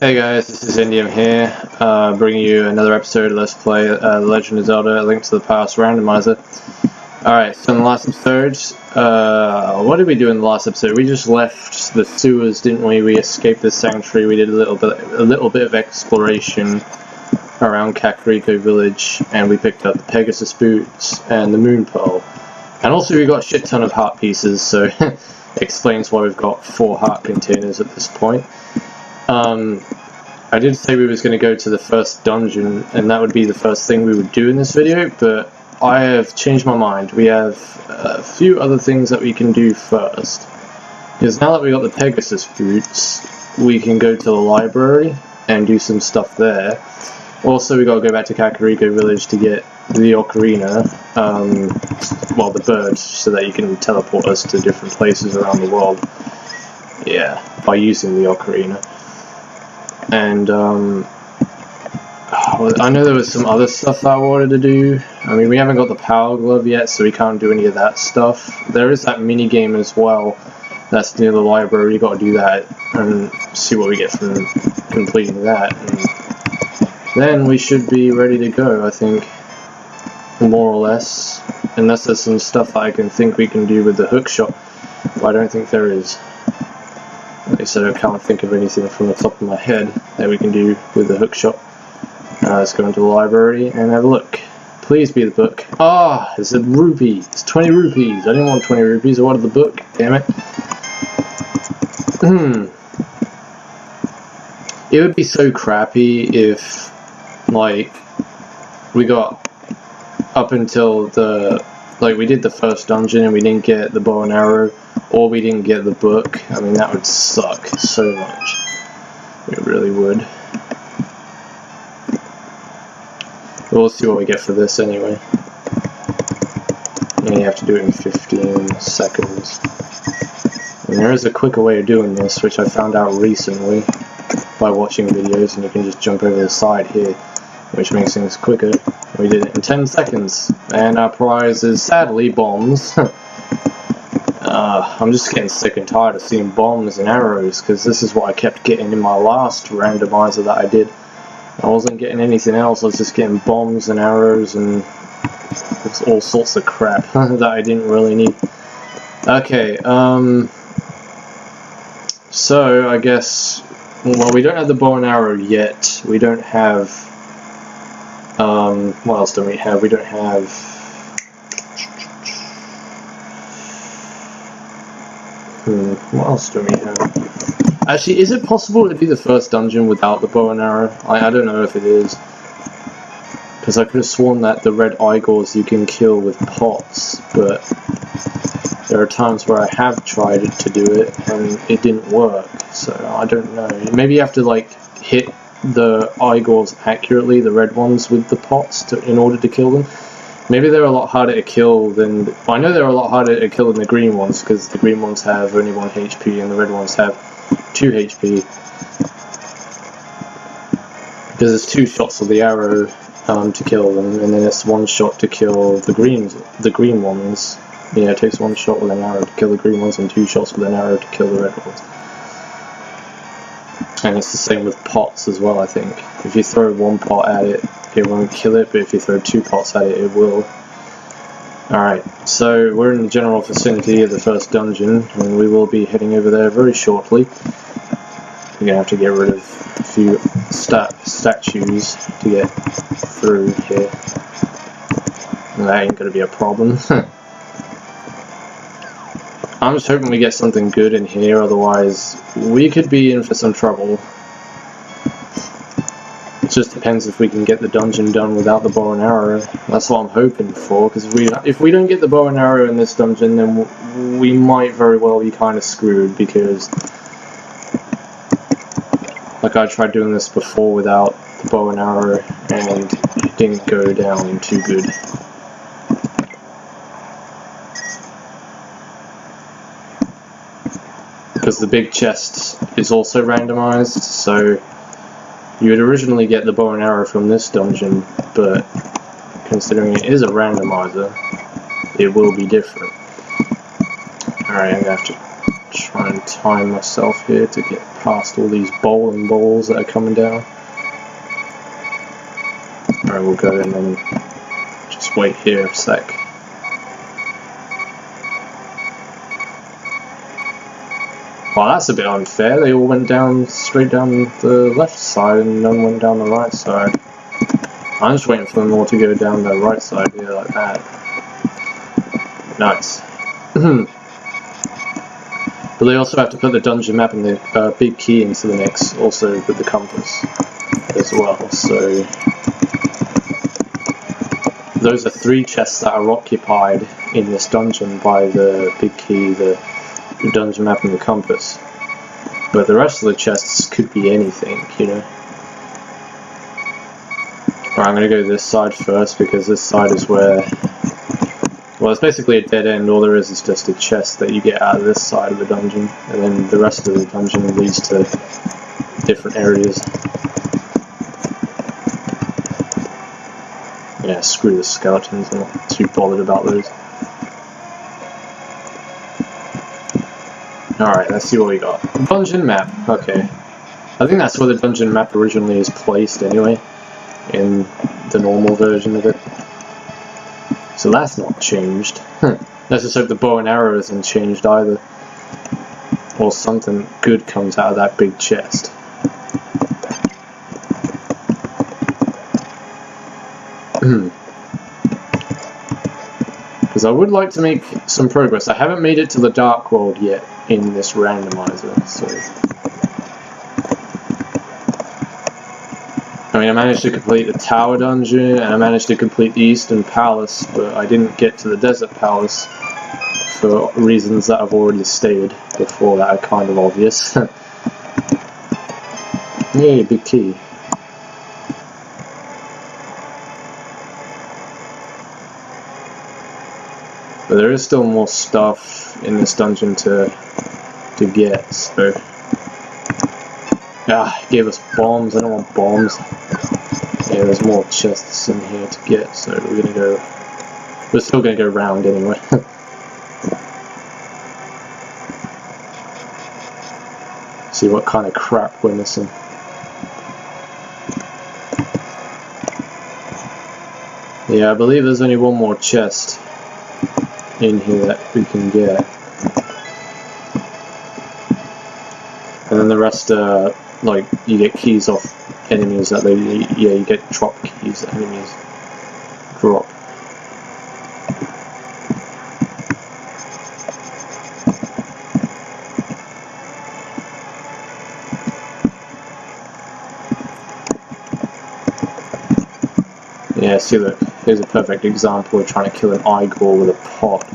Hey guys, this is Indium here, bringing you another episode of Let's Play The Legend of Zelda, A Link to the Past Randomizer. Alright, so in the last episode, what did we do in the last episode? We just left the sewers, didn't we? We escaped the sanctuary, we did a little bit of exploration around Kakariko Village, and we picked up the Pegasus boots and the Moon Pearl. And also we got a shit ton of heart pieces, so explains why we've got 4 heart containers at this point. I did say we was going to go to the first dungeon, and that would be the first thing we would do in this video, but I have changed my mind. We have a few other things that we can do first. Because now that we got the Pegasus boots, we can go to the library and do some stuff there. Also, we got to go back to Kakariko Village to get the ocarina, well, the bird, so that you can teleport us to different places around the world. Yeah, by using the ocarina. And I know there was some other stuff that I wanted to do. I mean, we haven't got the power glove yet, so we can't do any of that stuff. There is that mini game as well that's near the library. You got to do that and see what we get from completing that. And then we should be ready to go, I think, more or less, unless there's some stuff that I can think we can do with the hook shot. But I don't think there is. Like I said, I can't think of anything from the top of my head that we can do with the hook shot. Let's go into the library and have a look. Please be the book. Ah, it's a rupee. It's 20 rupees. I didn't want 20 rupees. I wanted the book. Damn it. It would be so crappy if, like, we got up until the, like, we did the first dungeon and we didn't get the bow and arrow, or we didn't get the book. I mean, that would suck so much. It really would. But we'll see what we get for this anyway. And you have to do it in 15 seconds. And there is a quicker way of doing this, which I found out recently by watching videos, and you can just jump over the side here, which makes things quicker. We did it in 10 seconds, and our prize is sadly bombs. I'm just getting sick and tired of seeing bombs and arrows, because this is what I kept getting in my last randomizer that I did. I wasn't getting anything else, I was just getting bombs and arrows and all sorts of crap that I didn't really need. Okay, so I guess, well, we don't have the bow and arrow yet. We don't have, what else do we have? We don't have, what else do we have? Actually, is it possible to do the first dungeon without the bow and arrow? I don't know if it is. Because I could have sworn that the red Igors you can kill with pots, but there are times where I have tried to do it and it didn't work, so I don't know. Maybe you have to, like, hit the Igors accurately, the red ones, with the pots in order to kill them. Maybe they're a lot harder to kill than... Well, I know they're a lot harder to kill than the green ones, because the green ones have only 1 HP and the red ones have 2 HP. Because it's 2 shots of the arrow to kill them, and then it's 1 shot to kill the green ones. Yeah, it takes 1 shot with an arrow to kill the green ones and 2 shots with an arrow to kill the red ones. And it's the same with pots as well, I think. If you throw 1 pot at it, it won't kill it, but if you throw 2 pots at it, it will. Alright, so we're in the general vicinity of the first dungeon, and we will be heading over there very shortly. We're going to have to get rid of a few statues to get through here. And that ain't going to be a problem. I'm just hoping we get something good in here, otherwise we could be in for some trouble. It just depends if we can get the dungeon done without the bow and arrow. That's what I'm hoping for, because if we don't get the bow and arrow in this dungeon, then we might very well be kind of screwed, because like I tried doing this before without the bow and arrow and it didn't go down too good. Because the big chest is also randomized, so you would originally get the bow and arrow from this dungeon, but considering it is a randomizer, it will be different. Alright, I'm gonna have to Try and time myself here to get past all these bowling balls that are coming down. Alright, we'll go in and just wait here a sec. Well, that's a bit unfair. They all went down straight down the left side and none went down the right side. I'm just waiting for them all to go down the right side here like that. Nice. But they also have to put the dungeon map and the big key into the mix, also with the compass as well. So those are 3 chests that are occupied in this dungeon by the big key, the dungeon map and the compass. But the rest of the chests could be anything, you know. Alright, I'm going to go this side first because this side is where... Well, it's basically a dead end. All there is just a chest that you get out of this side of the dungeon, and then the rest of the dungeon leads to different areas. Yeah, screw the skeletons, I'm not too bothered about those. Alright, let's see what we got. Dungeon map, okay. I think that's where the dungeon map originally is placed anyway, in the normal version of it. So that's not changed. Let's just hope the bow and arrow isn't changed either. Or something good comes out of that big chest. Because I would like to make some progress. I haven't made it to the Dark World yet in this randomizer, so... I mean, I managed to complete the Tower Dungeon, and I managed to complete the Eastern Palace, but I didn't get to the Desert Palace for reasons that I've already stated before that are kind of obvious. Yay, big key. But there is still more stuff in this dungeon to get, so... Ah, gave us bombs. I don't want bombs. Yeah, there's more chests in here to get, so we're gonna go... We're still gonna go round anyway. See what kind of crap we're missing. Yeah, I believe there's only one more chest in here that we can get. And then the rest like, you get keys off enemies that they, yeah, you get drop keys that enemies drop. Yeah, see, look, here's a perfect example of trying to kill an Igor with a pot.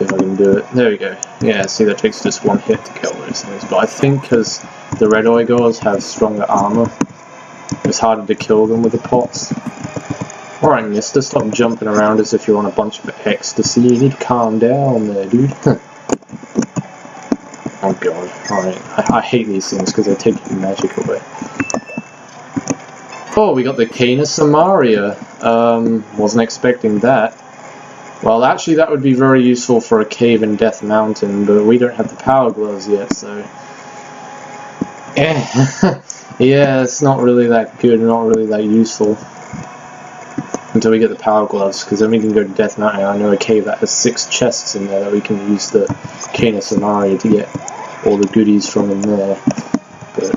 If I can do it. There we go. Yeah, see, that takes just one hit to kill those things. But I think because the red Igors have stronger armor, it's harder to kill them with the pots. Alright, mister, stop jumping around as if you're on a bunch of ecstasy. You need to calm down there, dude. Oh god. Alright, I hate these things because they take your magic away. Oh, we got the Cane of Samaria. Wasn't expecting that. Well, actually that would be very useful for a cave in Death Mountain, but we don't have the power gloves yet, so... Yeah, it's not really that good, not really that useful. Until we get the power gloves, because then we can go to Death Mountain. I know a cave that has 6 chests in there that we can use the Cane of Samaria to get all the goodies from in there. But...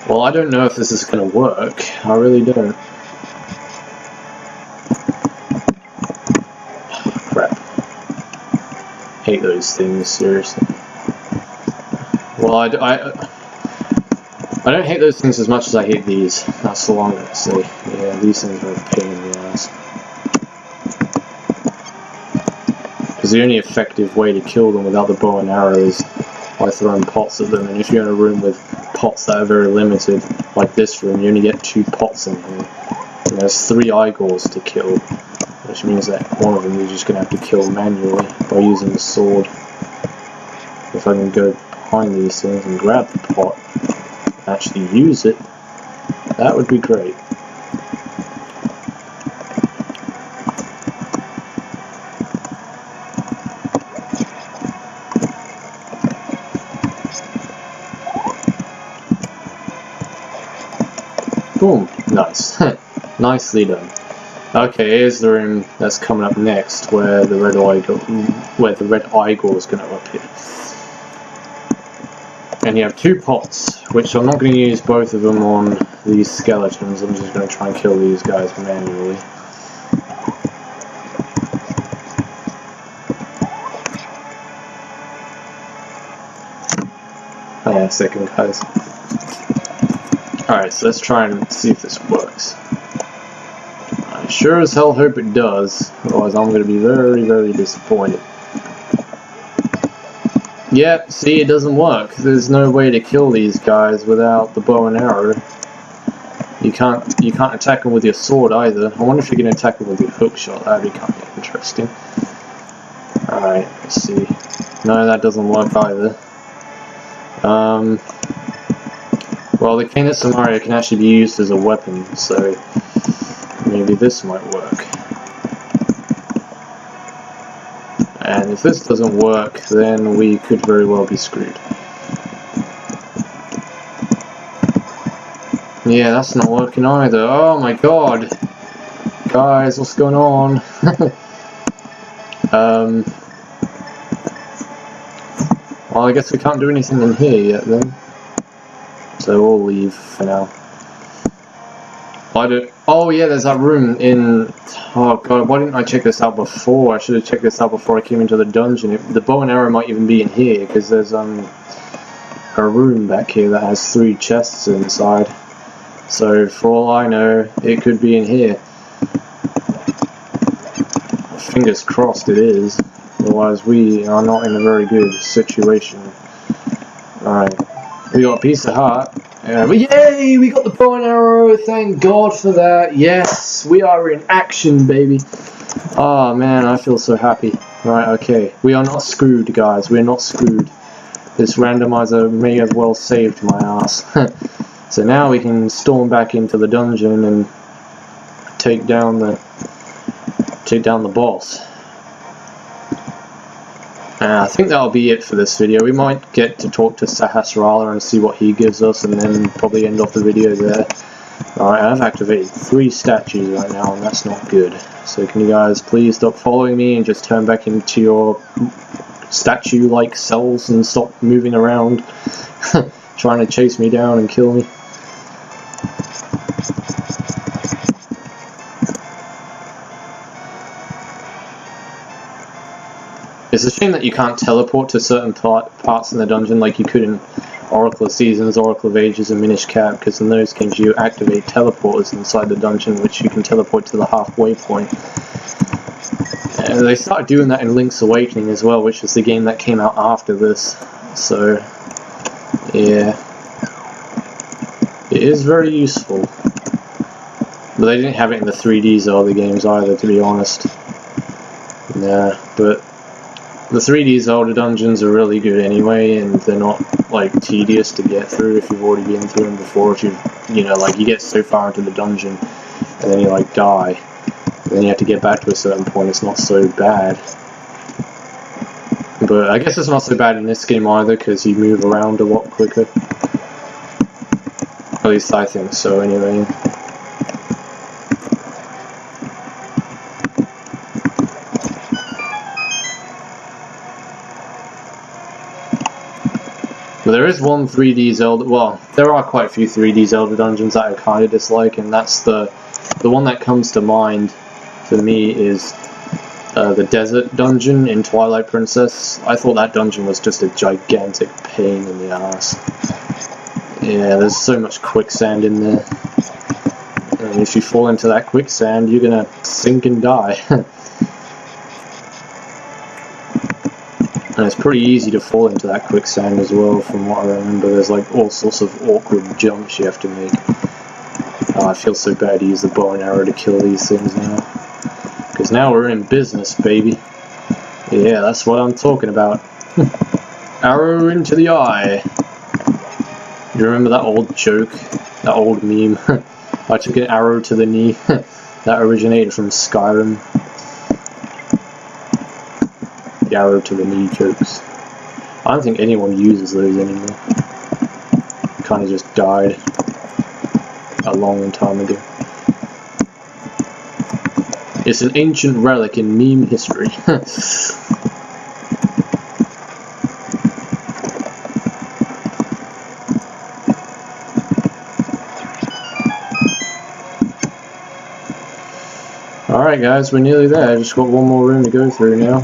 Well, I don't know if this is going to work. I really don't. Crap. Hate those things, seriously. Well, I don't hate those things as much as I hate these. That's all I'm going to say. Yeah, these things are a pain in the ass. Because the only effective way to kill them without the bow and arrow is by throwing pots at them, and if you're in a room with pots that are very limited, like this room, you only get 2 pots in here, and there's 3 Igors to kill, which means that one of them you're just going to have to kill manually by using the sword. If I can go behind these things and grab the pot, actually use it, that would be great. Boom, nice. Nicely done. Okay, here's the room that's coming up next, where the red Igor is going to appear. And you have 2 pots, which I'm not going to use both of them on these skeletons. I'm just going to try and kill these guys manually. Hang on a second, guys. Alright, so let's try and see if this works. I sure as hell hope it does, otherwise I'm going to be very, very disappointed. Yep, see, it doesn't work. There's no way to kill these guys without the bow and arrow. You can't attack them with your sword either. I wonder if you can attack them with your hook shot. That'd be kind of interesting. Alright, let's see. No, that doesn't work either. Well, the cane at Samaria can actually be used as a weapon, so maybe this might work. And if this doesn't work, then we could very well be screwed. Yeah, that's not working either. Oh my god! Guys, what's going on? Well, I guess we can't do anything in here yet then. So we'll leave for now. Oh yeah, there's that room in... Oh god, why didn't I check this out before? I should have checked this out before I came into the dungeon. The bow and arrow might even be in here, because there's a room back here that has 3 chests inside. So for all I know, it could be in here. Fingers crossed it is. Otherwise we are not in a very good situation. Alright. We got a piece of heart. Yay! We got the bow and arrow! Thank God for that! Yes! We are in action, baby! Oh man, I feel so happy. Right, okay. We are not screwed, guys. We are not screwed. This randomizer may have well saved my ass. So now we can storm back into the dungeon and take down the boss. I think that'll be it for this video. We might get to talk to Sahasrara and see what he gives us, and then probably end off the video there. Alright, I've activated 3 statues right now, and that's not good. So can you guys please stop following me and just turn back into your statue-like selves and stop moving around, trying to chase me down and kill me. It's a shame that you can't teleport to certain parts in the dungeon like you could in Oracle of Seasons, Oracle of Ages, and Minish Cap, because in those games you activate teleporters inside the dungeon, which you can teleport to the halfway point. And they started doing that in Link's Awakening as well, which is the game that came out after this. So, yeah. It is very useful. But they didn't have it in the 3D Zelda games either, to be honest. Yeah, but the 3D Zelda dungeons are really good anyway, and they're not like tedious to get through if you've already been through them before. If you know, like you get so far into the dungeon and then you like die, and then you have to get back to a certain point. It's not so bad. But I guess it's not so bad in this game either, because you move around a lot quicker. At least I think so, anyway. But there is one 3D Zelda, well, there are quite a few 3D Zelda dungeons that I kind of dislike, and that's the one that comes to mind for me is the desert dungeon in Twilight Princess. I thought that dungeon was just a gigantic pain in the ass. Yeah, there's so much quicksand in there, and if you fall into that quicksand, you're gonna sink and die. And it's pretty easy to fall into that quicksand as well, from what I remember. There's like all sorts of awkward jumps you have to make. Oh, I feel so bad to use the bow and arrow to kill these things now, Because now we're in business, baby. Yeah, that's what I'm talking about. Arrow into the eye. You remember that old joke? That old meme? I took an arrow to the knee. That originated from Skyrim. The arrow to the knee jokes. I don't think anyone uses those anymore. Kind of just died a long time ago. It's an ancient relic in meme history. Alright guys, we're nearly there. Just got one more room to go through now.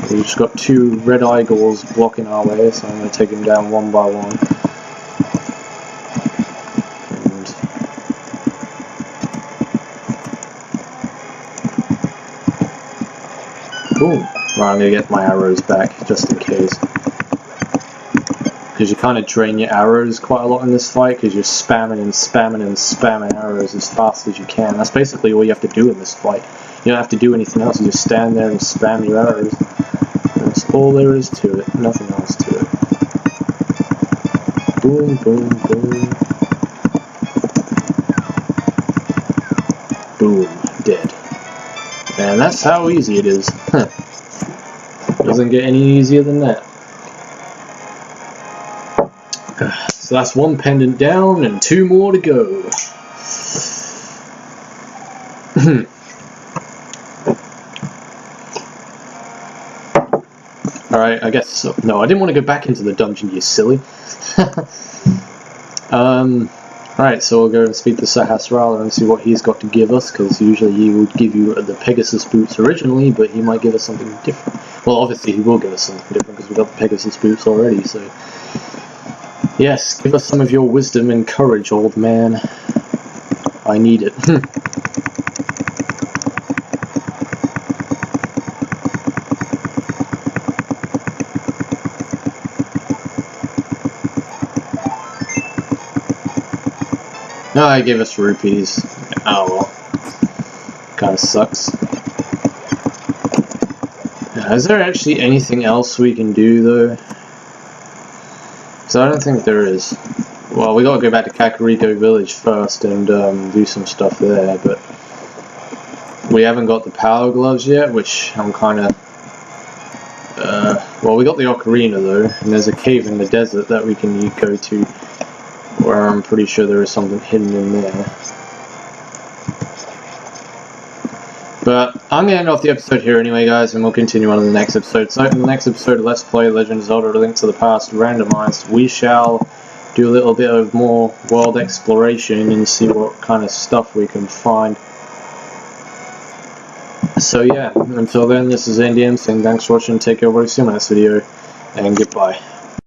We've just got 2 red eagles blocking our way, so I'm going to take them down one by one. Boom! Right, I'm going to get my arrows back, just in case. Because you kind of drain your arrows quite a lot in this fight, because you're spamming and spamming and spamming arrows as fast as you can. That's basically all you have to do in this fight. You don't have to do anything else, you just stand there and spam your arrows. That's all there is to it, nothing else to it. Boom, boom, boom. Boom, dead. And that's how easy it is. Doesn't get any easier than that. So that's 1 pendant down and 2 more to go. Alright, I guess so. No, I didn't want to go back into the dungeon, you silly. Alright, so we'll go and speak to Sahasrara and see what he's got to give us, because usually he would give you the Pegasus boots originally, but he might give us something different. Well, obviously he will give us something different, because we've got the Pegasus boots already, so... Yes, give us some of your wisdom and courage, old man. I need it. No, I gave us rupees. Oh well. Kinda sucks. Is there actually anything else we can do though? So I don't think there is. Well, we gotta go back to Kakariko Village first and do some stuff there, but we haven't got the power gloves yet, which I'm kinda... well, we got the ocarina though, and there's a cave in the desert that we can go to, where I'm pretty sure there is something hidden in there. But I'm going to end off the episode here anyway, guys, and we'll continue on in the next episode. So in the next episode of Let's Play Legend of Zelda: A Link to the Past Randomized, we shall do a little bit of more world exploration and see what kind of stuff we can find. So yeah, until then, this is NDM saying thanks for watching, take care, everybody, see you in my next video, and goodbye.